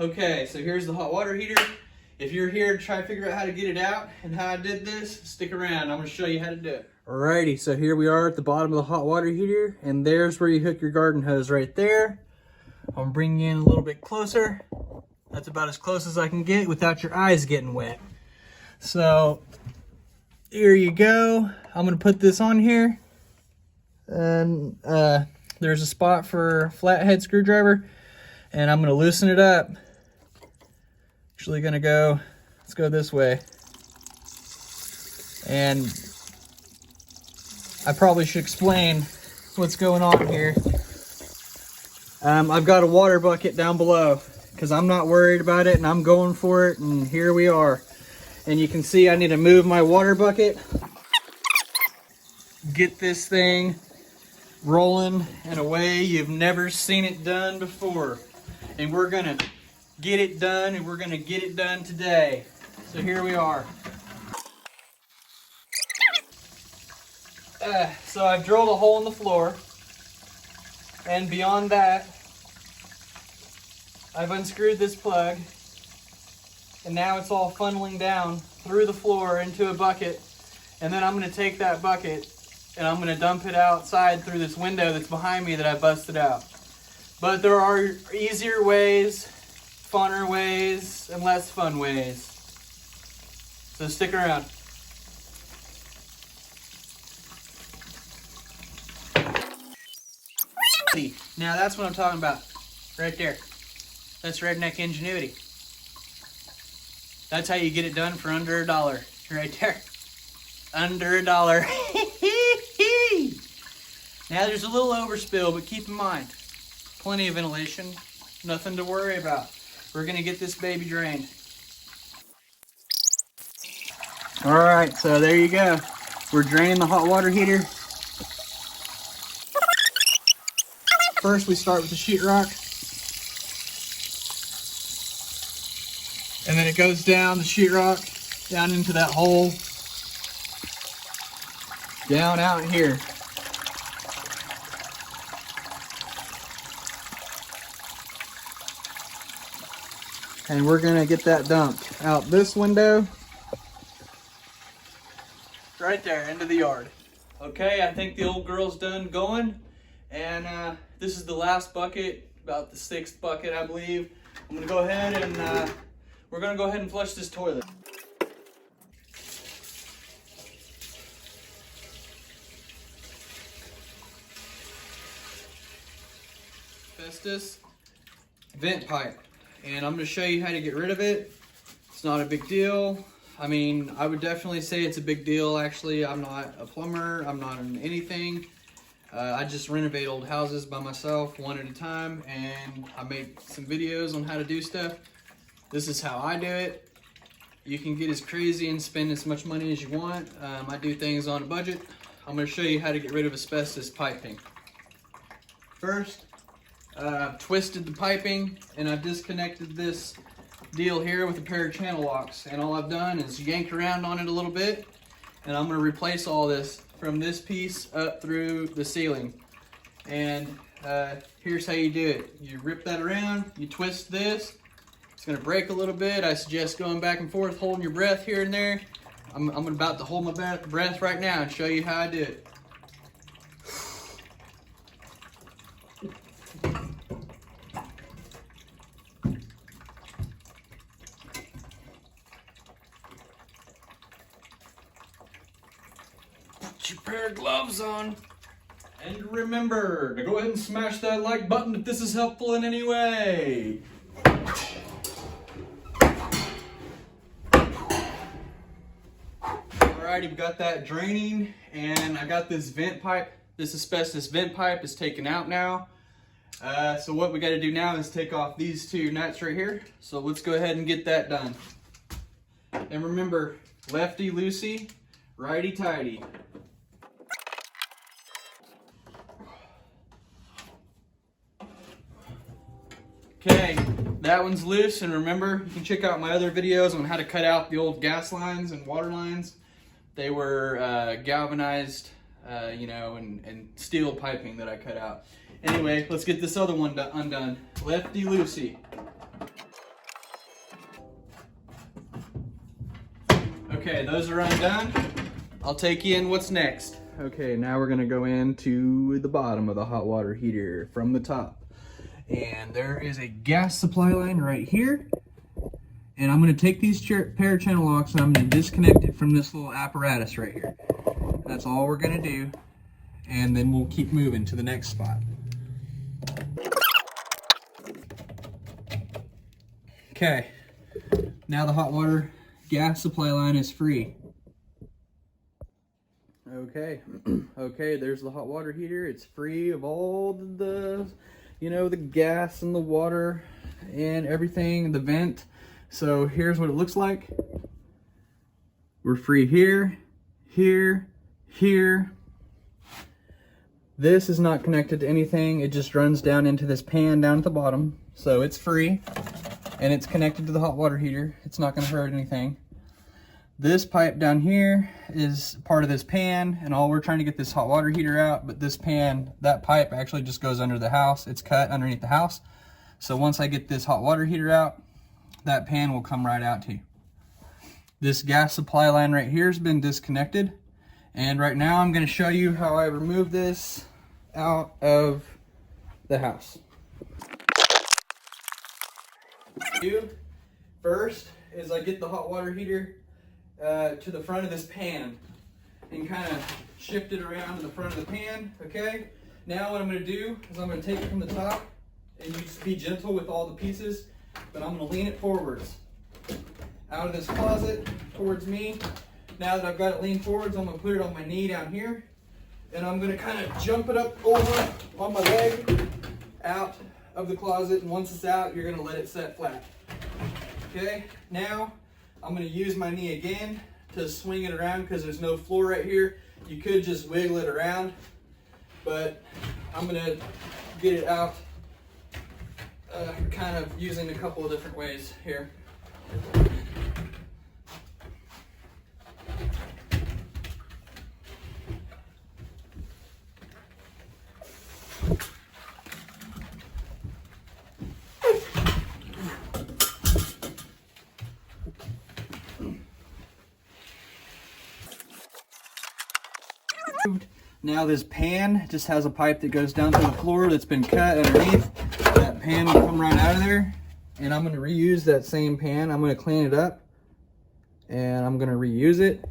Okay, so here's the hot water heater. If you're here to try to figure out how to get it out and how I did this, stick around. I'm gonna show you how to do it. Alrighty, so here we are at the bottom of the hot water heater, and there's where you hook your garden hose right there. I'm gonna bring you in a little bit closer. That's about as close as I can get without your eyes getting wet. So here you go. I'm gonna put this on here, and there's a spot for a flathead screwdriver, and I'm gonna loosen it up. Actually gonna go, let's go this way. And I probably should explain what's going on here. I've got a water bucket down below because I'm not worried about it and I'm going for it, and here we are. And you can see I need to move my water bucket, get this thing rolling in a way you've never seen it done before. And we're gonna get it done, and we're gonna get it done today. So here we are. So I've drilled a hole in the floor, and beyond that, I've unscrewed this plug, and now it's all funneling down through the floor into a bucket. And then I'm gonna take that bucket and I'm gonna dump it outside through this window that's behind me that I busted out. But there are easier ways, funner ways, and less fun ways. So stick around. Now that's what I'm talking about, right there. That's redneck ingenuity. That's how you get it done for under $1, right there. Under $1. Now there's a little overspill, but keep in mind, plenty of ventilation, nothing to worry about. We're gonna get this baby drained. All right, so there you go. We're draining the hot water heater. First, we start with the sheetrock. And then it goes down the sheetrock, down into that hole, down out here. And we're gonna get that dumped out this window, right there, into the yard. Okay, I think the old girl's done going, and this is the last bucket, about the 6th bucket, I believe. I'm gonna go ahead and we're gonna go ahead and flush this toilet. Asbestos vent pipe, and I'm gonna show you how to get rid of it. It's not a big deal. I mean, I would definitely say it's a big deal. Actually, I'm not a plumber, I'm not in anything. I just renovate old houses by myself, one at a time, and I make some videos on how to do stuff. This is how I do it. You can get as crazy and spend as much money as you want. I do things on a budget. I'm gonna show you how to get rid of asbestos piping. First, I've twisted the piping, and I've disconnected this deal here with a pair of channel locks. And all I've done is yanked around on it a little bit, and I'm gonna replace all this from this piece up through the ceiling. And here's how you do it. You rip that around, you twist this. It's gonna break a little bit. I suggest going back and forth, holding your breath here and there. I'm about to hold my breath right now and show you how I do it. Put your pair of gloves on. And remember to go ahead and smash that like button if this is helpful in any way. Alrighty, we've got that draining, and I got this vent pipe. This asbestos vent pipe is taken out now. So what we got to do now is take off these 2 nuts right here. So let's go ahead and get that done. And remember, lefty loosey, righty tighty. Okay, that one's loose, and remember, you can check out my other videos on how to cut out the old gas lines and water lines. They were galvanized, you know, and steel piping that I cut out. Anyway, let's get this other one undone. Lefty loosey. Okay, those are undone. I'll take you in what's next. Okay, now we're gonna go into the bottom of the hot water heater from the top. And there is a gas supply line right here. And I'm gonna take these pair of channel locks and I'm gonna disconnect it from this little apparatus right here. That's all we're gonna do. And then we'll keep moving to the next spot. Okay, now the hot water gas supply line is free. Okay, okay, there's the hot water heater. It's free of all the, you know, the gas and the water and everything, the vent. So here's what it looks like. We're free here, here, here. This is not connected to anything. It just runs down into this pan down at the bottom. So it's free and it's connected to the hot water heater. It's not gonna hurt anything. This pipe down here is part of this pan, and all we're trying to get this hot water heater out, but this pan, that pipe actually just goes under the house. It's cut underneath the house. So once I get this hot water heater out, that pan will come right out to you. This gas supply line right here has been disconnected. And right now I'm gonna show you how I remove this out of the house. First is I get the hot water heater to the front of this pan and kind of shift it around to the front of the pan, okay? Now what I'm gonna do is I'm gonna take it from the top, and you just be gentle with all the pieces, but I'm gonna lean it forwards out of this closet towards me. Now that I've got it leaned forwards, I'm gonna put it on my knee down here, and I'm gonna kind of jump it up over on my leg out of the closet, and once it's out, you're gonna let it set flat. Okay, now I'm gonna use my knee again to swing it around because there's no floor right here. You could just wiggle it around, but I'm gonna get it out kind of using a couple of different ways here. Now this pan just has a pipe that goes down to the floor that's been cut underneath. That pan will come right out of there, and I'm going to reuse that same pan. I'm going to clean it up and I'm going to reuse it.